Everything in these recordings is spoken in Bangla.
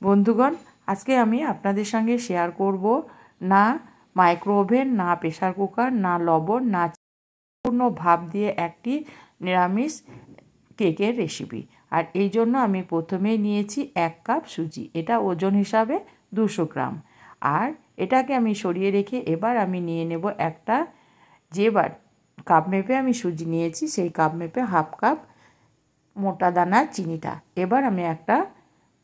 বন্ধুগণ, আজকে আমি আপনাদের সঙ্গে শেয়ার করব না মাইক্রো ওভেন, না প্রেসার কুকার, না লবণ, না পূর্ণ ভাপ দিয়ে একটি নিরামিষ কেকের রেসিপি। আর এই জন্য আমি প্রথমেই নিয়েছি 1 কাপ সুজি। এটা ওজন হিসাবে 200 গ্রাম। আর এটাকে আমি সরিয়ে রেখে এবার আমি নিয়ে নেব একটা, যেবার কাপ মেপে আমি সুজি নিয়েছি সেই কাপ মেপে হাফ কাপ মোটা দানার চিনিটা। এবার আমি একটা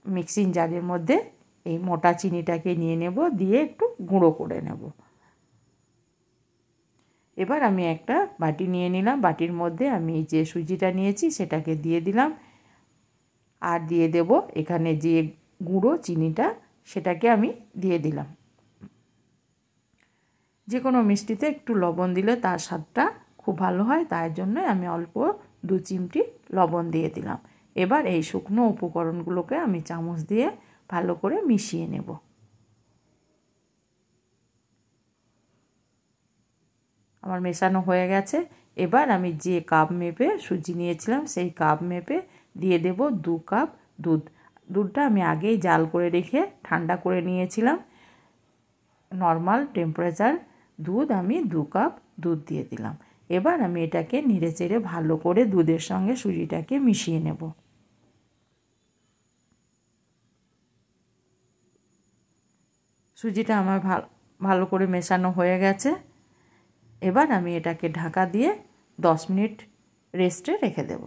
মিক্সিং জারের মধ্যে এই মোটা চিনিটাকে নিয়ে নেব, দিয়ে একটু গুঁড়ো করে নেব। এবার আমি একটা বাটি নিয়ে নিলাম, বাটির মধ্যে আমি যে সুজিটা নিয়েছি সেটাকে দিয়ে দিলাম, আর দিয়ে দেব এখানে যে গুঁড়ো চিনিটা সেটাকে আমি দিয়ে দিলাম। যে কোনো মিষ্টিতে একটু লবণ দিলে তার স্বাদটা খুব ভালো হয়, তাই জন্য আমি অল্প 2 চিমটি লবণ দিয়ে দিলাম। এবার এই শুকনো উপকরণগুলোকে আমি চামচ দিয়ে ভালো করে মিশিয়ে নেব। আমার মেশানো হয়ে গেছে। এবার আমি যে কাপ মেপে সুজি নিয়েছিলাম সেই কাপ মেপে দিয়ে দেব 2 কাপ দুধ। দুধটা আমি আগেই জাল করে রেখে ঠান্ডা করে নিয়েছিলাম। নর্মাল টেম্পারেচার দুধ, আমি 2 কাপ দুধ দিয়ে দিলাম। এবার আমি এটাকে নেড়ে চেড়ে ভালো করে দুধের সঙ্গে সুজিটাকে মিশিয়ে নেব। সুজিটা আমার ভালো করে মেশানো হয়ে গেছে। এবার আমি এটাকে ঢাকা দিয়ে 10 মিনিট রেস্টে রেখে দেব।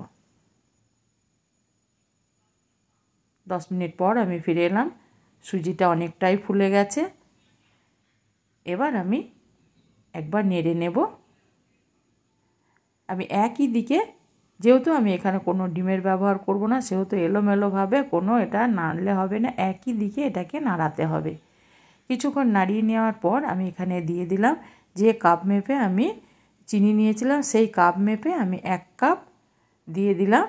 10 মিনিট পর আমি ফিরে এলাম। সুজিটা অনেকটাই ফুলে গেছে। এবার আমি একবার নেড়ে নেব। আমি একই দিকে, যেহেতু আমি এখানে কোনো ডিমের ব্যবহার করব না, সেহেতু এলোমেলোভাবে কোনো এটা নাড়লে হবে না, একই দিকে এটাকে নাড়াতে হবে। কিছুক্ষণ নাড়িয়ে নেওয়ার পর আমি এখানে দিয়ে দিলাম যে কাপ মেপে আমি চিনি নিয়েছিলাম সেই কাপ মেপে আমি 1 কাপ দিয়ে দিলাম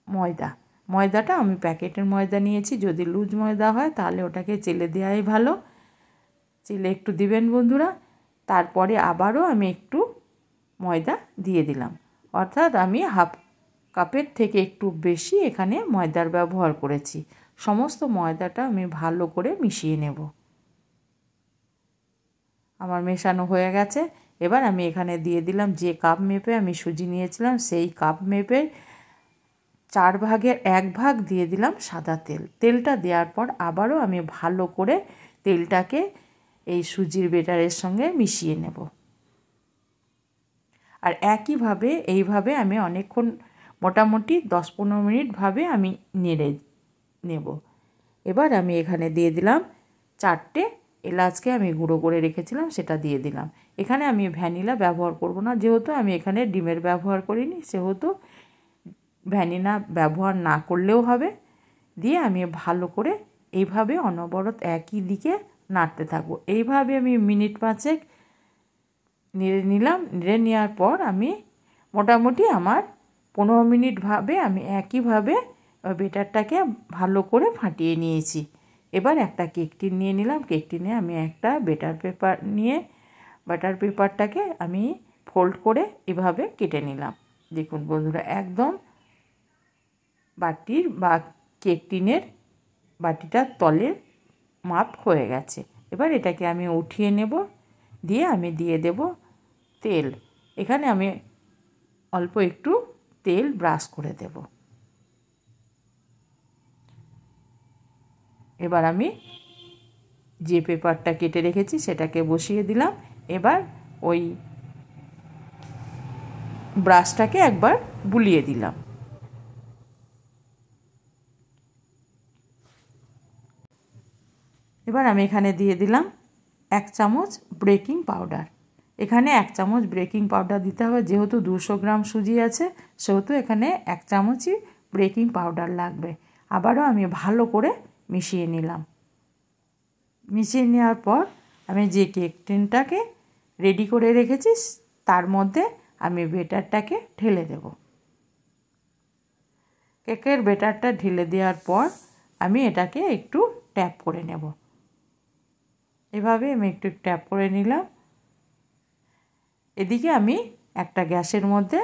ময়দা। ময়দাটা আমি প্যাকেটের ময়দা নিয়েছি, যদি লুজ ময়দা হয় তাহলে ওটাকে চেলে দেওয়াই ভালো। চেলে একটু দিবেন বন্ধুরা। তারপরে আবারও আমি একটু ময়দা দিয়ে দিলাম, অর্থাৎ আমি হাফ কাপের থেকে একটু বেশি এখানে ময়দার ব্যবহার করেছি। সমস্ত ময়দাটা আমি ভালো করে মিশিয়ে নেব। আমার মেশানো হয়ে গেছে। এবার আমি এখানে দিয়ে দিলাম যে কাপ মেপে আমি সুজি নিয়েছিলাম সেই কাপ মেপে 4 ভাগের 1 ভাগ দিয়ে দিলাম সাদা তেল। তেলটা দেওয়ার পর আবারও আমি ভালো করে তেলটাকে এই সুজির বেটারের সঙ্গে মিশিয়ে নেব। আর একইভাবে এইভাবে আমি অনেকক্ষণ, মোটামুটি 10-15 মিনিট আমি নেড়ে নেব। এবার আমি এখানে দিয়ে দিলাম 4টে এলাচকে আমি গুঁড়ো করে রেখেছিলাম, সেটা দিয়ে দিলাম। এখানে আমি ভ্যানিলা ব্যবহার করব না, যেহেতু আমি এখানে ডিমের ব্যবহার করিনি, সেহেতু ভ্যানিলা ব্যবহার না করলেও হবে। দিয়ে আমি ভালো করে এইভাবে অনবরত একই দিকে নাড়তে থাকবো। এইভাবে আমি মিনিট 5 নেড়ে নিলাম। নেড়ে নেওয়ার পর আমি মোটামুটি আমার 15 মিনিট আমি একইভাবে বেটারটাকে ভালো করে ফাটিয়ে নিয়েছি। এবার একটা কেক টিন নিয়ে নিলাম। কেক টিনে আমি একটা বাটার পেপারটাকে আমি ফোল্ড করে এভাবে কেটে নিলাম। দেখুন বন্ধুরা, একদম বাটির বা কেক টিনের বাটিটার তলের মাপ হয়ে গেছে। এবার এটাকে আমি উঠিয়ে নেব, দিয়ে আমি দিয়ে দেব তেল। এখানে আমি অল্প একটু তেল ব্রাশ করে দেব। এবার আমি যে পেপারটা কেটে রেখেছি সেটাকে বসিয়ে দিলাম। এবার ওই ব্রাশটাকে একবার বুলিয়ে দিলাম। এবার আমি এখানে দিয়ে দিলাম 1 চামচ বেকিং পাউডার। এখানে 1 চামচ বেকিং পাউডার দিতে হবে, যেহেতু 200 গ্রাম সুজি আছে সেহেতু এখানে 1 চামচই বেকিং পাউডার লাগবে। আবারও আমি ভালো করে মিশিয়ে নিলাম। মিশিয়ে নেওয়ার পর আমি যে কেক টিনটাকে রেডি করে রেখেছি তার মধ্যে আমি বেটারটাকে ঢেলে দেব। কেকের বেটারটা ঢেলে দেওয়ার পর আমি এটাকে একটু ট্যাপ করে নেব। এভাবে আমি একটু ট্যাপ করে নিলাম। এদিকে আমি একটা গ্যাসের মধ্যে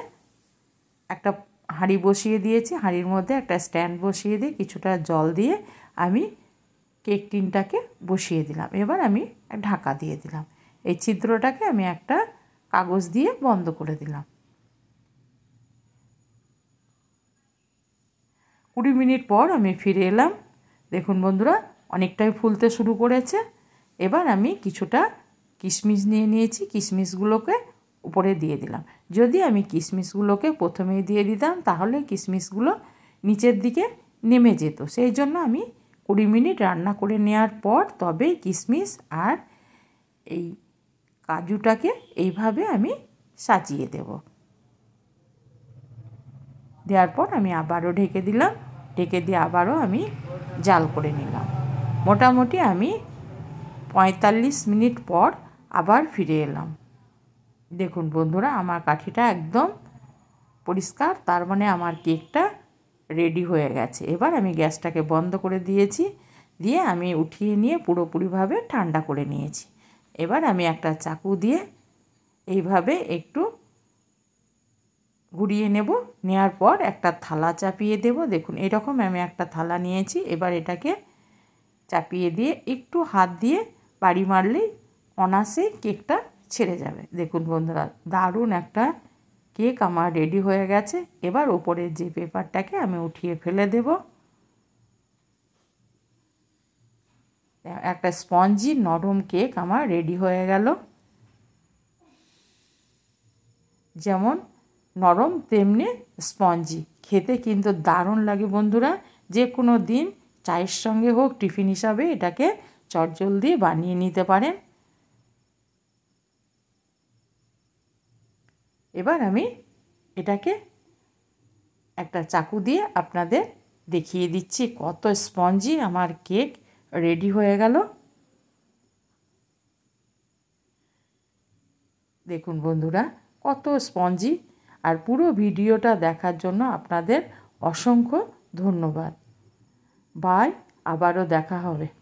একটা হাঁড়ি বসিয়ে দিয়েছি। হাঁড়ির মধ্যে একটা স্ট্যান্ড বসিয়ে দিয়ে কিছুটা জল দিয়ে আমি কেক টিনটাকে বসিয়ে দিলাম। এবার আমি ঢাকা দিয়ে দিলাম। এই ছিদ্রটাকে আমি একটা কাগজ দিয়ে বন্ধ করে দিলাম। 20 মিনিট পর আমি ফিরে এলাম। দেখুন বন্ধুরা, অনেকটাই ফুলতে শুরু করেছে। এবার আমি কিছুটা কিশমিশ নিয়ে নিয়েছি, কিশমিশগুলোকে উপরে দিয়ে দিলাম। যদি আমি কিশমিশগুলোকে প্রথমেই দিয়ে দিতাম তাহলে কিশমিশগুলো নিচের দিকে নেমে যেত। সেই জন্য আমি 20 মিনিট রান্না করে নেওয়ার পর তবে কিশমিশ আর এই কাজুটাকে এইভাবে আমি সাজিয়ে দেব। দেওয়ার পর আমি আবারও ঢেকে দিলাম। ঢেকে দিয়ে আবারও আমি জাল করে নিলাম। মোটামুটি আমি 45 মিনিট পর আবার ফিরে এলাম। দেখুন বন্ধুরা, আমার কাঠিটা একদম পরিষ্কার, তার মানে আমার কেকটা রেডি হয়ে গেছে। এবার আমি গ্যাসটাকে বন্ধ করে দিয়েছি, দিয়ে আমি উঠিয়ে নিয়ে পুরোপুরিভাবে ঠান্ডা করে নিয়েছি। এবার আমি একটা চাকু দিয়ে এইভাবে একটু ঘুরিয়ে নেব। নেওয়ার পর একটা থালা চাপিয়ে দেব। দেখুন এরকম আমি একটা থালা নিয়েছি। এবার এটাকে চাপিয়ে দিয়ে একটু হাত দিয়ে বাড়ি মারলেই অনায়াসেই কেকটা ছেড়ে যাবে। দেখুন বন্ধুরা, দারুণ একটা কেক আমার রেডি হয়ে গেছে। এবার ওপরের যে পেপারটাকে আমি উঠিয়ে ফেলে দেব। একটা স্পঞ্জি নরম কেক আমার রেডি হয়ে গেল। যেমন নরম তেমনি স্পঞ্জি, খেতে কিন্তু দারুণ লাগে বন্ধুরা। যে কোনো দিন চায়ের সঙ্গে হোক, টিফিন হিসাবে এটাকে চটজলদি বানিয়ে নিতে পারেন। এবার আমি এটাকে একটা চাকু দিয়ে আপনাদের দেখিয়ে দিচ্ছি কত স্পঞ্জি আমার কেক রেডি হয়ে গেল। দেখুন বন্ধুরা, কত স্পঞ্জি। আর পুরো ভিডিওটা দেখার জন্য আপনাদের অসংখ্য ধন্যবাদ। বাই, আবারও দেখা হবে।